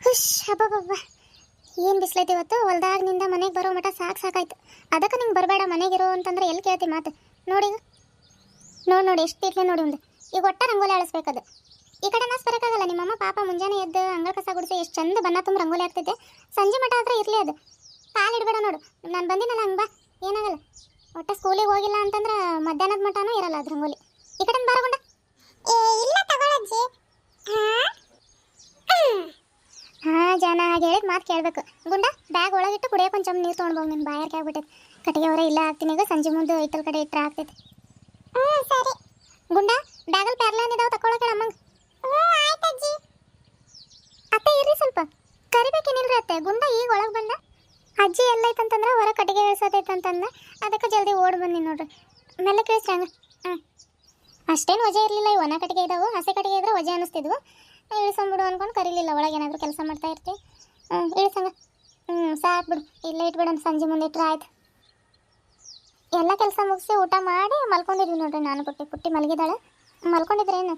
ಖುಷ್ ಹಬ್ಬಬ್ಬ ಏನು ಬಿಸ್ಲೈತಿ ಇವತ್ತು. ಹೊಲ್ದಾಗಿನಿಂದ ಮನೆಗೆ ಬರೋ ಮಟ ಸಾಕಾಯ್ತು. ಅದಕ್ಕೆ ನಿಂಗೆ ಬರಬೇಡ ಮನೆಗಿರೋ ಅಂತಂದ್ರೆ ಎಲ್ಲಿ ಕೇಳ್ತಿ ಮಾತು. ನೋಡಿ ನೋಡಿ ಎಷ್ಟು ಇಟ್ಲೆ ನೋಡಿ ಒಂದು. ಈಗ ಒಟ್ಟ ರಂಗೋಲಿ ಆಳಿಸ್ಬೇಕದು. ಈ ಕಡೆ ನಾಸ್ ಬರೋಕ್ಕಾಗಲ್ಲ. ನಿಮ್ಮಮ್ಮ ಪಾಪ ಮುಂಜಾನೆ ಎದ್ದು ಅಂಗಳ ಕಸ ಗುಡಿಸಿ ಎಷ್ಟು ಚಂದ ಬಣ್ಣ ತುಂಬ ರಂಗೋಲಿ ಆಗ್ತೈತೆ. ಸಂಜೆ ಮಟ ಆದ್ರೆ ಇರಲಿ ಅದು. ಕಾಲು ಇಡಬೇಡ ನೋಡು. ನಾನು ಬಂದಿನಲ್ಲ ಹಂಗೆ ಬಾ, ಏನಾಗಲ್ಲ. ಒಟ್ಟ ಸ್ಕೂಲಿಗೆ ಹೋಗಿಲ್ಲ ಅಂತಂದ್ರೆ ಮಧ್ಯಾಹ್ನದ ಮಟನೂ ಇರಲ್ಲ ಅದು ರಂಗೋಲಿ. ಈ ಕಡೆ ಬಾರಗೊಂಡ ಇಲ್ಲ ತಗೊಳಜ್ಜಿ. ಜನ ಹಾಗೆ ಹೇಳಿದ ಮಾತು ಕೇಳಬೇಕು. ಗುಂಡ ಬ್ಯಾಗ್ ಒಳಗಿಟ್ಟು ಕುಡಿಯೋಕೆ ಒಂದು ಚಮ್ ನೀರು ತೊಗೊಂಡ್ಬೋಗಿ. ನಿನ್ನ ಬಾಯಾರಿಕೆ ಆಗ್ಬಿಟ್ಟೈತೆ. ಕಟ್ಟಿಗೆ ಅವರೇ ಇಲ್ಲ ಆಗ್ತೀನಿ. ಈಗ ಸಂಜೆ ಮುಂದೆ ಇತ್ತಲ ಕಡೆ ಇಟ್ಟರೆ ಆಗ್ತೈತೆ. ಸರಿ ಗುಂಡ, ಬ್ಯಾಗಲ್ಲಿ ಪ್ಯಾರ್ಲೇನ್ ಇದಾವೆ ತಗೊಳಕ್ಕೆ ಅಮ್ಮಂಗೆ. ಆಯ್ತಜ್ಜಿ. ಅತ್ತೆ ಇರ್ರಿ ಸ್ವಲ್ಪ ಕರಿಬೇಕೇನಿಲ್ರಿ ಅತ್ತೆ. ಗುಂಡ ಈಗ ಒಳಗೆ ಬಂದ. ಅಜ್ಜಿ ಎಲ್ಲೈತಂತಂದ್ರೆ ಹೊರ ಕಟ್ಟಿಗೆ ಇಳಿಸೋದೈತಂತಂದ. ಅದಕ್ಕೆ ಜಲ್ದಿ ಓಡಿ ಬಂದಿ ನೋಡ್ರಿ. ಮೆಲ್ಲ ಕೇಳಿಸ್ರಿ ಹಂಗೆ. ಅಷ್ಟೇನು ವಜೆ ಇರಲಿಲ್ಲ. ಇವು ಒಣ ಕಟ್ಟಿಗೆ ಇದಾವೆ. ಹಸಿ ಕಟ್ಟಿಗೆ ಇದ್ರೆ ವಜೆ ಅನ್ನಿಸ್ತಿದ್ವು. ಇಳಿಸಂಬಿಡು ಅಂದ್ಕೊಂಡು ಕರೀಲಿಲ್ಲ. ಒಳಗೆ ಏನಾದರೂ ಕೆಲಸ ಮಾಡ್ತಾ ಇರ್ತಿ. ಇಳಿಸಂಗ. ಸಾಕು ಬಿಡು. ಇಲ್ಲೇ ಇಟ್ಬಿಡೋಣ. ಸಂಜೆ ಮುಂದೆ ಇಟ್ಟರೆ ಆಯ್ತು. ಎಲ್ಲ ಕೆಲಸ ಮುಗಿಸಿ ಊಟ ಮಾಡಿ ಮಲ್ಕೊಂಡಿದ್ವಿ ನೋಡ್ರಿ. ನಾನು ಪುಟ್ಟಿ ಮಲಗಿದಾಳೆ. ಮಲ್ಕೊಂಡಿದ್ರೇನು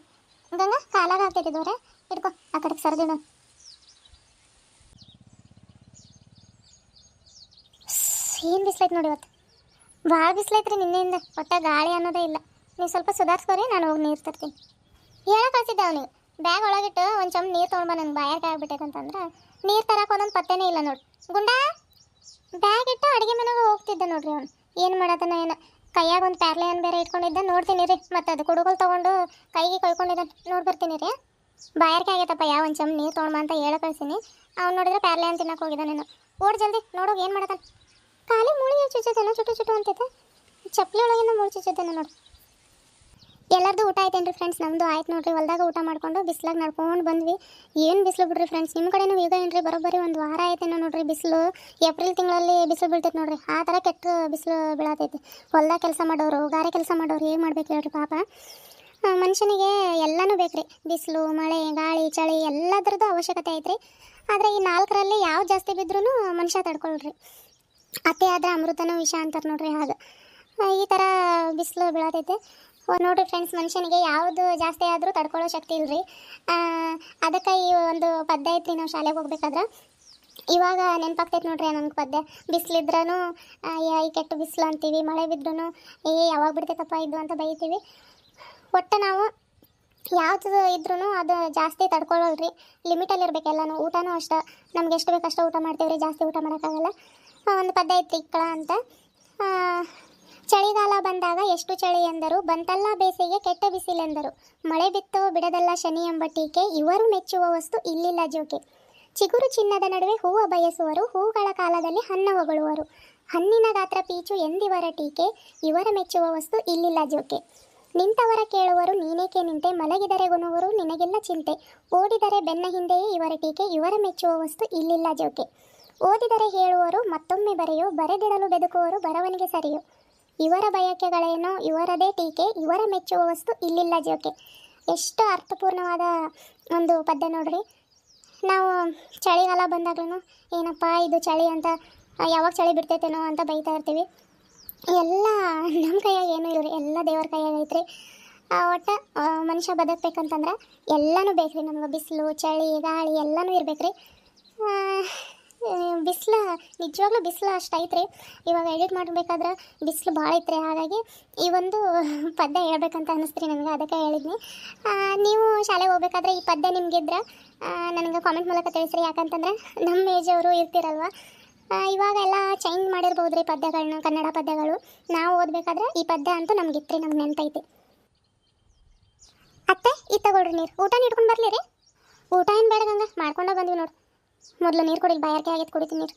ಗಂಗ ಕಾಲಾಗ ಆಗ್ತೈತಿದ್ದವ್ರೆ. ಇಟ್ಕೊ ಆ ಕಡೆಗೆ ಸರ್ದಿಡು. ಏನು ಬಿಸ್ಲೈತೆ ನೋಡಿ ಇವತ್ತು. ಭಾಳ ಬಿಸ್ಲೈತ್ರಿ ನಿನ್ನೆಯಿಂದ. ಒಟ್ಟ ಗಾಳಿ ಅನ್ನೋದೇ ಇಲ್ಲ. ನೀವು ಸ್ವಲ್ಪ ಸುಧಾರಿಸ್ಕೊರಿ, ನಾನು ಹೋಗಿ ನೀರು ತರ್ತೀನಿ. ಹೇಳಕ್ಕೆ ಕಳಿಸಿದ್ದೆ ಅವನಿಗೆ ಬ್ಯಾಗ್ ಒಳಗಿಟ್ಟು ಒಂದು ಚಮ್ ನೀರು ತೊಗೊಂಡ್ಬ. ನನಗೆ ಬಾಯಾರಿಕೆ ಆಗ್ಬಿಟ್ಟೈತೆ ಅಂತಂದ್ರೆ ನೀರು ತರಕ್ಕೆ ಒಂದೊಂದು ಪತ್ತೆನೇ ಇಲ್ಲ ನೋಡಿ. ಗುಂಡ ಬ್ಯಾಗ್ ಇಟ್ಟು ಅಡುಗೆ ಮನೆಗೆ ಹೋಗ್ತಿದ್ದೆ ನೋಡ್ರಿ. ಅವನು ಏನು ಮಾಡತ್ತಾನ ಏನೋ. ಕೈಯಾಗ ಒಂದು ಪ್ಯಾರ್ಲೆನ್ ಬೇರೆ ಇಟ್ಕೊಂಡಿದ್ದೆ. ನೋಡ್ತೀನಿ ರೀ. ಮತ್ತು ಅದು ಕುಡುಗೋಲು ತೊಗೊಂಡು ಕೈಗೆ ಕೊಯ್ಕೊಂಡಿದ್ದಾನೆ. ನೋಡಿ ಬರ್ತೀನಿ ರೀ. ಬಾಯಾರಿಕೆ ಆಗೈತಪ್ಪ. ಯಾವ ಒಂದು ಚಮ್ ನೀರು ತೊಗೊಂಡ್ಬ ಅಂತ ಹೇಳ ಕಳಿಸೀನಿ. ಅವ್ನು ನೋಡಿದ್ರೆ ಪ್ಯಾರ್ಲೆನ್ ತಿನ್ನಕ್ಕೆ ಹೋಗಿದ್ದಾನೇನು. ಓಡ್ ಜಲ್ದಿ ನೋಡೋಗಿ ಏನು ಮಾಡತ್ತಾನೆ. ಖಾಲಿ ಮೂಳಿ ಚುಚ್ಚುತ್ತೇನೋ ಚುಟ್ಟು ಅಂತೈತೆ. ಚಪ್ಪಲಿ ಒಳಗಿಂದ ಮೂಳಿ ಚುಚ್ಚುತ್ತೇನೋ ನೋಡಿ. ಎಲ್ಲರದು ಊಟ ಆಯ್ತೇನ್ರಿ ಫ್ರೆಂಡ್ಸ್? ನಮ್ಮದು ಆಯ್ತು ನೋಡ್ರಿ. ಹೊಲ್ದಾಗ ಊಟ ಮಾಡ್ಕೊಂಡು ಬಿಸ್ಲಾಗ ನಡ್ಕೊಂಡು ಬಂದ್ವಿ. ಏನು ಬಿಸಿಲು ಬಿಡ್ರಿ ಫ್ರೆಂಡ್ಸ್. ನಿಮ್ಮ ಕಡೆನೂ ಈಗ ಏನ್ರಿ ಬರೋಬ್ಬರಿ ಒಂದು ವಾರ ಆಯ್ತೇನೋ ನೋಡ್ರಿ. ಬಿಸಿಲು ಏಪ್ರಿಲ್ ತಿಂಗಳಲ್ಲಿ ಬಿಸಿಲು ಬೀಳ್ತೈತೆ ನೋಡ್ರಿ. ಆ ಥರ ಕೆಟ್ಟ ಬಿಸಿಲು ಬೀಳತೈತಿ. ಹೊಲ್ದಾಗ ಕೆಲಸ ಮಾಡೋರು, ಗಾರೆ ಕೆಲಸ ಮಾಡೋರು ಏನು ಮಾಡ್ಬೇಕು ಹೇಳ್ರಿ ಪಾಪ. ಮನುಷ್ಯನಿಗೆ ಎಲ್ಲನೂ ಬೇಕ್ರಿ. ಬಿಸಿಲು, ಮಳೆ, ಗಾಳಿ, ಚಳಿ ಎಲ್ಲದರದ್ದು ಅವಶ್ಯಕತೆ ಐತ್ರಿ. ಆದರೆ ಈ ನಾಲ್ಕರಲ್ಲಿ ಯಾವ ಜಾಸ್ತಿ ಬಿದ್ರೂ ಮನುಷ್ಯ ತಡ್ಕೊಳ್ರಿ. ಅತ್ತೆ ಆದರೆ ಅಮೃತನೂ ವಿಷ ಅಂತಾರೆ ನೋಡ್ರಿ. ಹಾಗೆ ಈ ಥರ ಬಿಸಿಲು ಬೀಳತೈತೆ ನೋಡ್ರಿ ಫ್ರೆಂಡ್ಸ್. ಮನುಷ್ಯನಿಗೆ ಯಾವುದು ಜಾಸ್ತಿ ಆದರೂ ತಡ್ಕೊಳ್ಳೋ ಶಕ್ತಿ ಇಲ್ಲರಿ. ಅದಕ್ಕೆ ಈ ಒಂದು ಪದ್ಯ ಐತ್ರಿ. ನಾವು ಶಾಲೆಗೆ ಹೋಗ್ಬೇಕಾದ್ರೆ ಇವಾಗ ನೆನಪಾಗ್ತೈತೆ ನೋಡ್ರಿ ನನಗೆ ಪದ್ಯ. ಬಿಸಿಲಿದ್ರೂ ಈ ಕೆಟ್ಟ ಬಿಸಿಲು ಅಂತೀವಿ. ಮಳೆ ಬಿದ್ರೂ ಯಾವಾಗ ಬಿಡ್ತೈತಪ್ಪ ಇದು ಅಂತ ಬೈತೀವಿ. ಒಟ್ಟು ನಾವು ಯಾವುದು ಇದ್ರೂ ಅದು ಜಾಸ್ತಿ ತಡ್ಕೊಳ್ಳೋಲ್ರಿ. ಲಿಮಿಟಲ್ಲಿ ಇರಬೇಕೆಲ್ಲನೂ. ಊಟನೂ ಅಷ್ಟೇ. ನಮ್ಗೆ ಎಷ್ಟು ಬೇಕು ಅಷ್ಟು ಊಟ ಮಾಡ್ತೀವಿ ರೀ. ಜಾಸ್ತಿ ಊಟ ಮಾಡೋಕ್ಕಾಗಲ್ಲ. ಒಂದು ಪದ್ಯ ಐತ್ರಿ ಇಕ್ಕಳ ಅಂತ. ಚಳಿಗಾಲ ಬಂದಾಗ ಎಷ್ಟು ಚಳಿ ಎಂದರು, ಬಂತಲ್ಲ ಬೇಸಿಗೆ ಕೆಟ್ಟ ಬಿಸಿಲೆಂದರು. ಮಳೆ ಬಿತ್ತೋ ಬಿಡದಲ್ಲ ಶನಿ ಎಂಬ ಟೀಕೆ, ಇವರು ಮೆಚ್ಚುವ ವಸ್ತು ಇಲ್ಲಿಲ್ಲ ಜೋಕೆ. ಚಿಗುರು ಚಿನ್ನದ ನಡುವೆ ಹೂವು ಬಯಸುವರು, ಹೂಗಳ ಕಾಲದಲ್ಲಿ ಹಣ್ಣ ಹೊಗಳುವರು. ಹಣ್ಣಿನ ಗಾತ್ರ ಪೀಚು ಎಂದಿವರ ಟೀಕೆ, ಇವರ ಮೆಚ್ಚುವ ವಸ್ತು ಇಲ್ಲಿಲ್ಲ ಜೋಕೆ. ನಿಂತವರ ಕೇಳುವರು ನೀನೇಕೆ ನಿಂತೆ, ಮಲಗಿದರೆ ಗುಣವರು ನಿನಗೆಲ್ಲ ಚಿಂತೆ. ಓಡಿದರೆ ಬೆನ್ನ ಹಿಂದೆಯೇ ಇವರ ಟೀಕೆ, ಇವರ ಮೆಚ್ಚುವ ವಸ್ತು ಇಲ್ಲಿಲ್ಲ ಜೋಕೆ. ಓದಿದರೆ ಹೇಳುವರು ಮತ್ತೊಮ್ಮೆ ಬರೆಯೋ, ಬರೆದಿಡಲು ಬೆದಕುವರು ಬರವಣಿಗೆ ಸರಿಯೋ. ಇವರ ಬಯಕೆಗಳೇನೋ ಇವರದೇ ಟೀಕೆ, ಇವರ ಮೆಚ್ಚುವ ವಸ್ತು ಇಲ್ಲಿಲ್ಲ ಜೋಕೆ. ಎಷ್ಟು ಅರ್ಥಪೂರ್ಣವಾದ ಒಂದು ಪದ್ಯ ನೋಡ್ರಿ. ನಾವು ಚಳಿಗಾಲ ಬಂದಾಗ್ಲೂ ಏನಪ್ಪ ಇದು ಚಳಿ ಅಂತ, ಯಾವಾಗ ಚಳಿ ಬಿಡ್ತೈತೇನೋ ಅಂತ ಬೈತಾ ಇರ್ತೀವಿ. ಎಲ್ಲ ನಮ್ಮ ಕೈಯಾಗ ಏನೂ ಇಲ್ಲರಿ. ಎಲ್ಲ ದೇವರ ಕೈಯಾಗ ಐತ್ರಿ. ಒಟ್ಟು ಮನುಷ್ಯ ಬದುಕಬೇಕಂತಂದ್ರೆ ಎಲ್ಲನೂ ಬೇಕ್ರಿ ನಮ್ಗೆ. ಬಿಸಿಲು, ಚಳಿ, ಗಾಳಿ ಎಲ್ಲನೂ ಇರಬೇಕ್ರಿ. ಬಿಸಿಲು ನಿಜವಾಗ್ಲೂ ಬಿಸಿಲು ಅಷ್ಟು ಐತ್ರಿ. ಇವಾಗ ಎಡಿಟ್ ಮಾಡಬೇಕಾದ್ರೆ ಬಿಸಿಲು ಭಾಳ ಐತ್ರಿ. ಹಾಗಾಗಿ ಈ ಒಂದು ಪದ್ಯ ಹೇಳ್ಬೇಕಂತ ಅನ್ನಿಸ್ತ್ರಿ ನನಗೆ. ಅದಕ್ಕೆ ಹೇಳಿದ್ನಿ. ನೀವು ಶಾಲೆಗೆ ಹೋಗ್ಬೇಕಾದ್ರೆ ಈ ಪದ್ಯ ನಿಮಗಿದ್ರೆ ನನಗೆ ಕಾಮೆಂಟ್ ಮೂಲಕ ತಿಳಿಸ್ರಿ. ಯಾಕಂತಂದ್ರೆ ನಮ್ಮ ಏಜವರು ಇರ್ತಿರಲ್ವ. ಇವಾಗ ಎಲ್ಲ ಚೇಂಜ್ ಮಾಡಿರ್ಬೋದು ರೀ ಪದ್ಯಗಳನ್ನ, ಕನ್ನಡ ಪದ್ಯಗಳು. ನಾವು ಓದಬೇಕಾದ್ರೆ ಈ ಪದ್ಯ ಅಂತೂ ನಮಗಿತ್ರಿ. ನಮ್ಗೆ ನೆನಪೈತಿ. ಅತ್ತೆ ಇದು ತಗೊಳ್ರಿ ನೀರು. ಊಟ ಇಟ್ಕೊಂಡು ಬರಲಿ ರೀ. ಊಟ ಏನು ಬೇಡ ಗಂಗ, ಮಾಡ್ಕೊಂಡೋಗಿ ಬಂದ್ವಿ ನೋಡಿ. ಮೊದಲು ನೀರು ಕೊಡಿ. ಬಾಯಾರಿಕೆ ಆಗೈತೆ, ಕುಡಿತೀನಿ ನೀರು.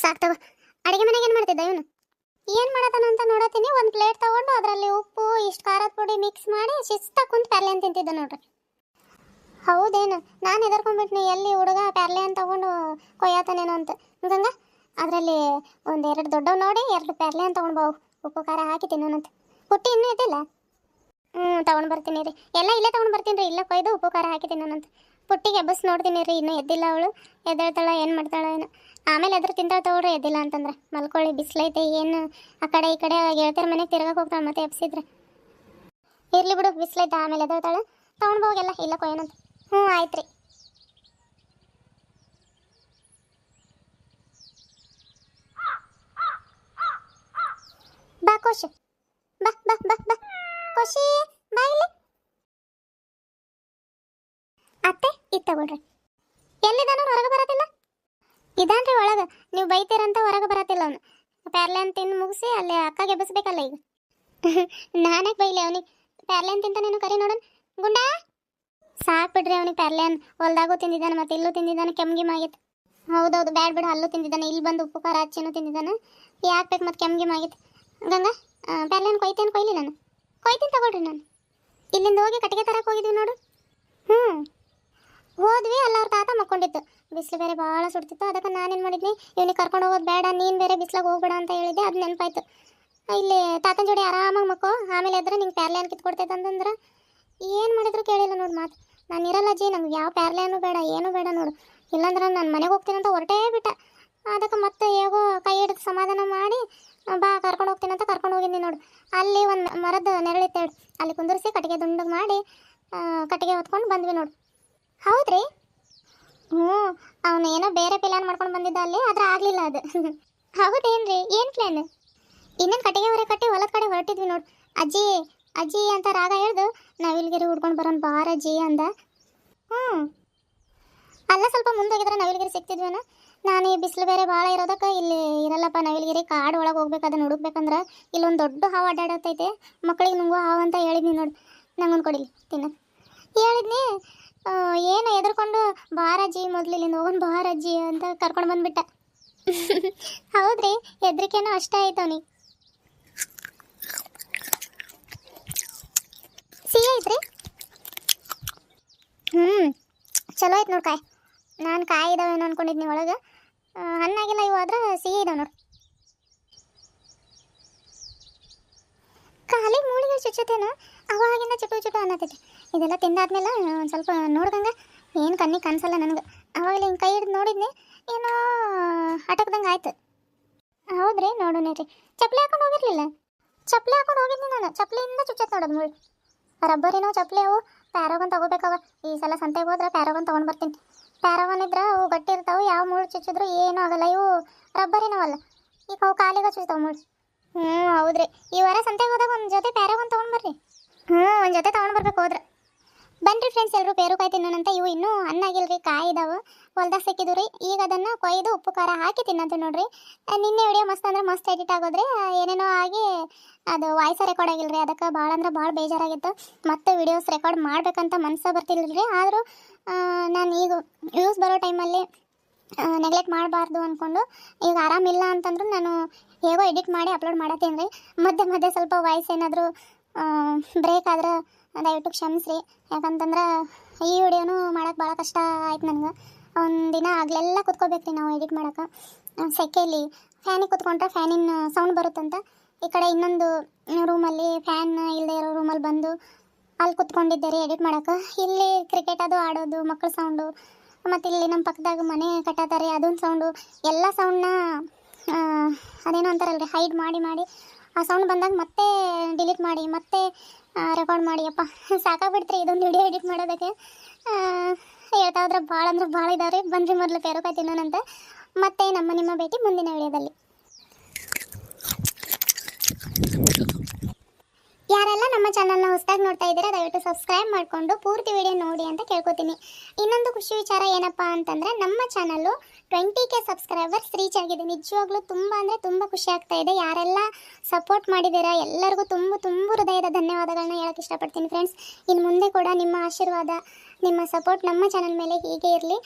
ಸಾಕು ತಗೋ. ಅಡುಗೆ ಮನೆಗೆ ಏನು ಮಾಡ್ತಿದ್ದ ಇವನು? ಏನು ಮಾಡತಾನ ಅಂತ ನೋಡತ್ತೀನಿ. ಒಂದು ಪ್ಲೇಟ್ ತೊಗೊಂಡು ಅದರಲ್ಲಿ ಉಪ್ಪು, ಇಷ್ಟು ಖಾರದ ಪುಡಿ ಮಿಕ್ಸ್ ಮಾಡಿ ಶಿಸ್ತಾಗಿ ಕುಂತು ಪ್ಯಾರ್ಲೆನ್ ತಿಂತಿದ್ದ ನೋಡ್ರಿ. ಹೌದೇನು? ನಾನು ಹೆದರ್ಕೊಂಡ್ಬಿಟ್ನಿ ಎಲ್ಲಿ ಹುಡುಗ ಪ್ಯಾರ್ಲೆನ್ ತೊಗೊಂಡು ಕೊಯ್ಯತಾನೇನೋ ಅಂತ. ಗಂಗ ಅದರಲ್ಲಿ ಒಂದೆರಡು ದೊಡ್ಡವು ನೋಡಿ 2 ಪ್ಯಾರ್ಲೆನ್ ತೊಗೊಂಡ್ಬಾವು. ಉಪ್ಪು ಖಾರ ಹಾಕಿ ತಿನ್ನೋಣಂತ. ಪುಟ್ಟಿ ಇನ್ನೂ ಇದಿಲ್ಲ. ತೊಗೊಂಡು ಬರ್ತೀನಿ ರೀ. ಎಲ್ಲ ಇಲ್ಲೇ ತೊಗೊಂಡು ಬರ್ತೀನಿ ರೀ. ಇಲ್ಲೇ ಕೊಯ್ದು ಉಪ್ಪು ಖಾರ ಹಾಕಿ ತಿನ್ನೋಣಂತ. ಪುಟ್ಟಿಗೆ ಎಬ್ಬಸ್ ನೋಡ್ತೀನಿ ರೀ, ಇನ್ನೂ ಎದ್ದಿಲ್ಲ ಅವಳು. ಎದ್ದೇಳ್ತಾಳ ಏನು ಮಾಡ್ತಾಳ ಏನು. ಆಮೇಲೆ ಅದ್ರ ತಿಂತಾಳ ತಗೊಳ್ರಿ, ಎದ್ದಿಲ್ಲ ಅಂತಂದ್ರೆ. ಮಲ್ಕೊಳ್ಳಿ, ಬಿಸಿಲೈತೆ. ಏನು ಆ ಕಡೆ ಈ ಕಡೆ ಗೆಳತಿಯರ ಮನೆಗೆ ತಿರ್ಗಕ್ಕೆ ಹೋಗ್ತಾಳೆ ಮತ್ತೆ ಎಬ್ಸಿದ್ರೆ. ಇರ್ಲಿ ಬಿಡು, ಬಿಸಿಲೈತೆ, ಆಮೇಲೆ ಎದ್ದೇಳ್ತಾಳ. ತೊಗೊಂಡು ಹೋಗೆಲ್ಲ ಇಲ್ಲ ಕೊಯ್ಯನಂತ. ಹ್ಞೂ ಆಯ್ತು ರೀ. ಬಾ ಖುಷಿ, ಬಾ ಬಾ ಬಾ ಬಾ ಖುಷಿ, ಬಾ ಇಲ್ಲಿ. ಅತ್ತೆ ಇದು ತಗೊಳ್ರಿ. ಎಲ್ಲಿದ್ದಾನು ಹೊರಗೆ ಬರೋದಿಲ್ಲ? ಇದಾನ್ರಿ ಒಳಗೆ. ನೀವು ಬೈತೀರಂತ ಹೊರಗೆ ಬರತ್ತಿಲ್ಲ ಅವನು. ಪ್ಯಾರ್ಲೆನ್ ತಿಂದು ಮುಗಿಸಿ ಅಲ್ಲಿ ಅಕ್ಕಗೆ ಎಬ್ಬಿಸ್ಬೇಕಲ್ಲ ಈಗ. ನಾನೇ ಬೈಲಿ ಅವನಿಗೆ. ಪ್ಯಾರ್ಲೆನ್ ತಿಂತ ನೀನು ಕರಿ ನೋಡೋಣ. ಗುಂಡಾ ಸಾಕು ಬಿಡ್ರಿ, ಅವನಿಗೆ ಪ್ಯಾರ್ಲೆನ್ ಹೊಲ್ದಾಗೂ ತಿಂದಿದ್ದಾನೆ, ಮತ್ತೆ ಇಲ್ಲೂ ತಿಂದಿದ್ದಾನೆ, ಕೆಮ್ಗಿಮಾಗಿತ್ತು. ಹೌದೌದು, ಬ್ಯಾಡ್ ಬಿಡು, ಅಲ್ಲೂ ತಿಂದಿದ್ದಾನೆ, ಇಲ್ಲಿ ಬಂದು ಉಪ್ಪು ಖಾರ ಹಚ್ಚಿನೂ ತಿಂದಿದ್ದಾನೆ. ಯಾಕೆ ಬೇಕು ಮತ್ತೆ ಕೆಮ್ಗಿಮಾಗಿತ್ತು. ಗಂಗಾ ಪ್ಯಾರ್ಲೆನ್ ಕೊಯ್ತೇನು? ಕೊಯ್ಲಿ ನಾನು ಕೊಯ್ತೀನಿ ತಗೊಳ್ರಿ. ನಾನು ಇಲ್ಲಿಂದ ಹೋಗಿ ಕಟ್ಟಿಗೆ ತರಕ್ಕೆ ಹೋಗಿದ್ವಿ ನೋಡು. ಹ್ಞೂ ಹೋದ್ವಿ, ಅಲ್ಲ ಅವ್ರ ತಾತ ಮಕ್ಕೊಂಡಿತ್ತು. ಬಿಸಿಲು ಬೇರೆ ಭಾಳ ಸುಡ್ತಿತ್ತು. ಅದಕ್ಕೆ ನಾನೇನು ಮಾಡಿದ್ನಿ, ಇವನಿಗೆ ಕರ್ಕೊಂಡು ಹೋಗೋದು ಬೇಡ, ನೀನು ಬೇರೆ ಬಿಸ್ಲಾಗ ಹೋಗ್ಬೇಡ ಅಂತ ಹೇಳಿದ್ದೆ. ಅದು ನೆನಪಾಯ್ತು. ಇಲ್ಲಿ ತಾತನ ಜೋಡಿ ಆರಾಮಾಗಿ ಮಕ್ಕೋ, ಆಮೇಲೆ ಎದ್ರೆ ನಿಂಗೆ ಪ್ಯಾರ್ಲೆನ್ ಕಿತ್ಕೊಡ್ತೈತೆ ಅಂತಂದ್ರೆ ಏನು ಮಾಡಿದ್ರು ಕೇಳಿಲ್ಲ ನೋಡು ಮಾತು. ನಾನು ಇರಲ್ಲ ಅಜ್ಜಿ, ನಮ್ಗೆ ಯಾವ ಪ್ಯಾರ್ಲೆನೂ ಬೇಡ, ಏನೂ ಬೇಡ ನೋಡು, ಇಲ್ಲಾಂದ್ರೆ ನಾನು ಮನೆಗೆ ಹೋಗ್ತೀನಿ ಅಂತ ಹೊರಟೇ ಬಿಟ್ಟ. ಅದಕ್ಕೆ ಮತ್ತೆ ಹೇಗೋ ಕೈ ಹಿಡಿದು ಸಮಾಧಾನ ಮಾಡಿ ಬಾ ಕರ್ಕೊಂಡು ಹೋಗ್ತೀನಿ ಅಂತ ಕರ್ಕೊಂಡು ಹೋಗಿದ್ದೀನಿ ನೋಡು. ಅಲ್ಲಿ ಒಂದು ಮರದ ನೆರಳಿತ್ತೇಳು, ಅಲ್ಲಿ ಕುಂದರ್ಸಿ ಕಟ್ಟಿಗೆ ದುಂಡಗೆ ಮಾಡಿ ಕಟ್ಟಿಗೆ ಹೊತ್ಕೊಂಡು ಬಂದ್ವಿ ನೋಡು. ಹೌದ್ರಿ? ಹ್ಞೂ, ಅವನು ಏನೋ ಬೇರೆ ಪ್ಲ್ಯಾನ್ ಮಾಡ್ಕೊಂಡು ಬಂದಿದ್ದ ಅಲ್ಲಿ, ಆದ್ರೆ ಆಗಲಿಲ್ಲ ಅದು. ಹೌದೇನ್ರಿ? ಏನು ಪ್ಲ್ಯಾನ್? ಇನ್ನೇನು ಕಟ್ಟಿಗೆ ಹೊರ ಕಟ್ಟಿ ಹೊಲದ ಕಡೆ ಹೊರಟಿದ್ವಿ ನೋಡು. ಅಜ್ಜಿ ಅಜ್ಜಿ ಅಂತ ರಾಗ ಹೇಳ್ದು ನವಿಲ್ಗಿರಿ ಹುಡ್ಕೊಂಡು ಬರೋಣ ಬಾರಜ್ಜಿ ಅಂದ. ಹ್ಞೂ ಅಲ್ಲ, ಸ್ವಲ್ಪ ಮುಂದೋಗಿದ್ರೆ ನವಿಲ್ಗಿರಿ ಸಿಗ್ತಿದ್ವೇನೋ. ನಾನು ಈ ಬಿಸಿಲು ಬೇರೆ ಭಾಳ ಇರೋದಕ್ಕೆ ಇಲ್ಲಿ ಇರಲ್ಲಪ್ಪ ನವಿಲ್ಗಿರಿ. ಕಾಡು ಒಳಗೆ ಹೋಗ್ಬೇಕು, ಅದನ್ನು ಹುಡುಕ್ಬೇಕಂದ್ರೆ ಇಲ್ಲೊಂದು ದೊಡ್ಡ ಹಾವು ಅಡ್ಡಾಡತ್ತೈತೆ. ಮಕ್ಕಳಿಗೆ ನುಂಗೋ ಹಾವು ಅಂತ ಹೇಳಿದ್ನಿ ನೋಡು. ನಂಗೊಂದು ಕೊಡಿಲಿ ತಿನ್ನಕ್ಕೆ ಹೇಳಿದ್ನಿ. ಏನು ಎದ್ರಕೊಂಡು ಬಾರಜ್ಜಿ, ಮೊದಲು ಇಲ್ಲಿಂದ ಹೋಗೋಣ ಬಾರಜ್ಜಿ ಅಂತ ಕರ್ಕೊಂಡು ಬಂದ್ಬಿಟ್ಟ. ಹೌದ್ರಿ? ಹೆದ್ರಿಕೆನೋ ಅಷ್ಟ ಆಯ್ತು ಅವನಿಗೆ. ಸಿಹಿ ಐತ್ರಿ? ಚಲೋ ಐತೆ ನೋಡಿ ಕಾಯಿ. ನಾನು ಕಾಯಿ ಇದಾವೇನೋ ಅನ್ಕೊಂಡಿದ್ನಿ ಒಳಗೆ. ಹಣ್ಣಾಗಿಲ್ಲ ಇವು, ಆದ್ರೆ ಸಿಹಿ ಇದಾವೆ ನೋಡಿ. ಕಾಲಿಗೆ ಮೂಳಿಗೆ ಚುಚ್ಚುತ್ತೇನೋ, ಅವಾಗಿಂದ ಚುಟ್ಟು ಚುಟ್ಟು ಅನ್ನತೈತಿ. ಇದೆಲ್ಲ ತಿಂದಾದ್ಮೇಲೆ ಒಂದು ಸ್ವಲ್ಪ ನೋಡ್ದಂಗೆ ಏನು ಕಣ್ಣಿಗೆ ಕನ್ಸಲ್ಲ ನನಗೆ. ಅವಾಗಲೇ ಹಿಂಗೆ ಕೈ ಹಿಡಿದು ನೋಡಿದ್ನಿ, ಏನೋ ಅಟಕ್ದಂಗೆ ಆಯ್ತು. ಹೌದ್ರಿ? ನೋಡೋಣ ರೀ. ಚಪ್ಪಲಿ ಹಾಕೊಂಡು ಹೋಗಿರ್ಲಿಲ್ಲ? ಚಪ್ಪಲಿ ಹಾಕೊಂಡು ಹೋಗಿದ್ನಿ ನಾನು, ಚಪ್ಪಲಿಯಿಂದ ಚುಚ್ಚತ್ ನೋಡೋದು ಮುಳ್ಳು. ರಬ್ಬರಿನೋ ಚಪ್ಪಲಿ ಅವು ಪ್ಯಾರಾಗನ್ ತಗೋಬೇಕವ. ಈ ಸಲ ಸಂತೆಗೆ ಹೋದ್ರೆ ಪ್ಯಾರಾಗನ್ ತೊಗೊಂಡು ಬರ್ತೀನಿ. ಪ್ಯಾರಾಗನ್ ಇದ್ರೆ ಅವು ಗಟ್ಟಿ ಇರ್ತಾವೆ, ಯಾವ ಮುಳ್ಳು ಚುಚ್ಚಿದ್ರು ಏನೂ ಆಗಲ್ಲ. ಇವು ರಬ್ಬರಿನವಲ್ಲ, ಈಗ ಅವು ಕಾಲಿಗೆ ಚುಚ್ತಾವೆ ಮುಳ್ಳು. ಹೌದ್ರಿ. ಈ ವಾರ ಸಂತೆಗೆ ಹೋದಾಗ ಒಂದು ಜೊತೆ ಪ್ಯಾರಾಗನ್ ತೊಗೊಂಡು ಬರ್ರಿ. ಒಂದು ಜೊತೆ ತೊಗೊಂಡು ಬರ್ಬೇಕು ಹೋದ್ರೆ. ಬನ್ರಿ ಫ್ರೆಂಡ್ಸ್, ಎಲ್ಲರೂ ಪೇರುಕಾಯಿ ತಿನ್ನೋಣಂತ. ಇವು ಇನ್ನೂ ಹಣ್ಣಾಗಿಲ್ರಿ, ಕಾಯಿ ಇದಾವೆ, ಹೊಲ್ದಾಗ ಸಿಕ್ಕಿದ್ವು ರೀ. ಈಗ ಅದನ್ನು ಕೊಯ್ದು ಉಪ್ಪು ಖಾರ ಹಾಕಿ ತಿನ್ನಂತ ನೋಡ್ರಿ. ನಿನ್ನೆ ವಿಡಿಯೋ ಮಸ್ತ್ ಅಂದ್ರೆ ಮಸ್ತ್ ಎಡಿಟ್ ಆಗೋದ್ರಿ. ಏನೇನೋ ಆಗಿ ಅದು ವಾಯ್ಸ ರೆಕಾರ್ಡ್ ಆಗಿಲ್ರಿ. ಅದಕ್ಕೆ ಭಾಳ ಅಂದ್ರೆ ಭಾಳ ಬೇಜಾರಾಗಿತ್ತು. ಮತ್ತೆ ವಿಡಿಯೋಸ್ ರೆಕಾರ್ಡ್ ಮಾಡ್ಬೇಕಂತ ಮನಸ್ಸು ಬರ್ತಿಲ್ರಿ. ಆದರೂ ನಾನು ಈಗ ವ್ಯೂಸ್ ಬರೋ ಟೈಮಲ್ಲಿ ನೆಗ್ಲೆಕ್ಟ್ ಮಾಡಬಾರ್ದು ಅಂದ್ಕೊಂಡು, ಈಗ ಆರಾಮಿಲ್ಲ ಅಂತಂದ್ರು ನಾನು ಹೇಗೋ ಎಡಿಟ್ ಮಾಡಿ ಅಪ್ಲೋಡ್ ಮಾಡತ್ತೀನಿ ರೀ. ಮಧ್ಯೆ ಮಧ್ಯೆ ಸ್ವಲ್ಪ ವಾಯ್ಸ್ ಏನಾದರೂ ಬ್ರೇಕ್ ಆದ್ರೆ ದಯವಿಟ್ಟು ಕ್ಷಮಿಸ್ರಿ. ಯಾಕಂತಂದ್ರೆ ಈ ವಿಡಿಯೋನು ಮಾಡೋಕ್ಕೆ ಭಾಳ ಕಷ್ಟ ಆಯ್ತು ನನಗೆ. ಒಂದಿನ ಆಗಲೆಲ್ಲ ಕುತ್ಕೋಬೇಕು ನಾವು ಎಡಿಟ್ ಮಾಡೋಕೆ. ಸೆಕೆಯಲ್ಲಿ ಫ್ಯಾನಿಗೆ ಕುತ್ಕೊಂಡ್ರೆ ಫ್ಯಾನಿನ ಸೌಂಡ್ ಬರುತ್ತಂತ. ಈ ಕಡೆ ಇನ್ನೊಂದು ರೂಮಲ್ಲಿ ಫ್ಯಾನ್ ಇಲ್ಲದೆ ಇರೋ ರೂಮಲ್ಲಿ ಬಂದು ಅಲ್ಲಿ ಕುತ್ಕೊಂಡಿದ್ದೆ ರೀ ಎಡಿಟ್ ಮಾಡೋಕೆ. ಇಲ್ಲಿ ಕ್ರಿಕೆಟ್ ಅದು ಆಡೋದು, ಮಕ್ಕಳ ಸೌಂಡು, ಮತ್ತು ಇಲ್ಲಿ ನಮ್ಮ ಪಕ್ಕದಾಗ ಮನೆ ಕಟ್ಟತಾರೆ ಅದೊಂದು ಸೌಂಡು, ಎಲ್ಲ ಸೌಂಡನ್ನ ಅದೇನೋ ಅಂತಾರಲ್ರಿ ಹೈಡ್ ಮಾಡಿ ಮಾಡಿ ಆ ಸೌಂಡ್ ಬಂದಾಗ ಮತ್ತೆ ಡಿಲೀಟ್ ಮಾಡಿ ಮತ್ತೆ ರೆಕಾರ್ಡ್ ಮಾಡಿ. ಅಪ್ಪ ಸಾಕಾಗ್ಬಿಡ್ತ್ರಿ ಇದೊಂದು ವಿಡಿಯೋ ಎಡಿಟ್ ಮಾಡೋದಕ್ಕೆ. ಹೇಳ್ತಾ ಹೋದ್ರೆ ಭಾಳ ಅಂದ್ರೆ ಭಾಳ ಇದಾವೆ. ಬನ್ರಿ ಮೊದಲು ಪೇರುಕಾಯಿ ತಿನ್ನೋಣಂತ. ಮತ್ತೆ ನಿಮ್ಮ ಭೇಟಿ ಮುಂದಿನ ವಿಡಿಯೋದಲ್ಲಿ. ಯಾರೆಲ್ಲ ನಮ್ಮ ಚಾನಲ್ನ ಹೊಸದಾಗಿ ನೋಡ್ತಾ ಇದ್ದೀರಾ ದಯವಿಟ್ಟು ಸಬ್ಸ್ಕ್ರೈಬ್ ಮಾಡಿಕೊಂಡು ಪೂರ್ತಿ ವಿಡಿಯೋ ನೋಡಿ ಅಂತ ಕೇಳ್ಕೊತೀನಿ. ಇನ್ನೊಂದು ಖುಷಿ ವಿಚಾರ ಏನಪ್ಪ ಅಂತಂದರೆ, ನಮ್ಮ ಚಾನಲ್ಲು 20K ಸಬ್ಸ್ಕ್ರೈಬರ್ಸ್ ರೀಚ್ ಆಗಿದೆ. ನಿಜವಾಗ್ಲೂ ತುಂಬ ಅಂದರೆ ತುಂಬ ಖುಷಿ ಆಗ್ತಾ ಇದೆ. ಯಾರೆಲ್ಲ ಸಪೋರ್ಟ್ ಮಾಡಿದ್ದೀರಾ ಎಲ್ಲರಿಗೂ ತುಂಬ ಹೃದಯದ ಧನ್ಯವಾದಗಳನ್ನ ಹೇಳೋಕ್ಕೆ ಇಷ್ಟಪಡ್ತೀನಿ ಫ್ರೆಂಡ್ಸ್. ಇನ್ನು ಮುಂದೆ ಕೂಡ ನಿಮ್ಮ ಆಶೀರ್ವಾದ, ನಿಮ್ಮ ಸಪೋರ್ಟ್ ನಮ್ಮ ಚಾನಲ್ ಮೇಲೆ ಹೀಗೆ ಇರಲಿ.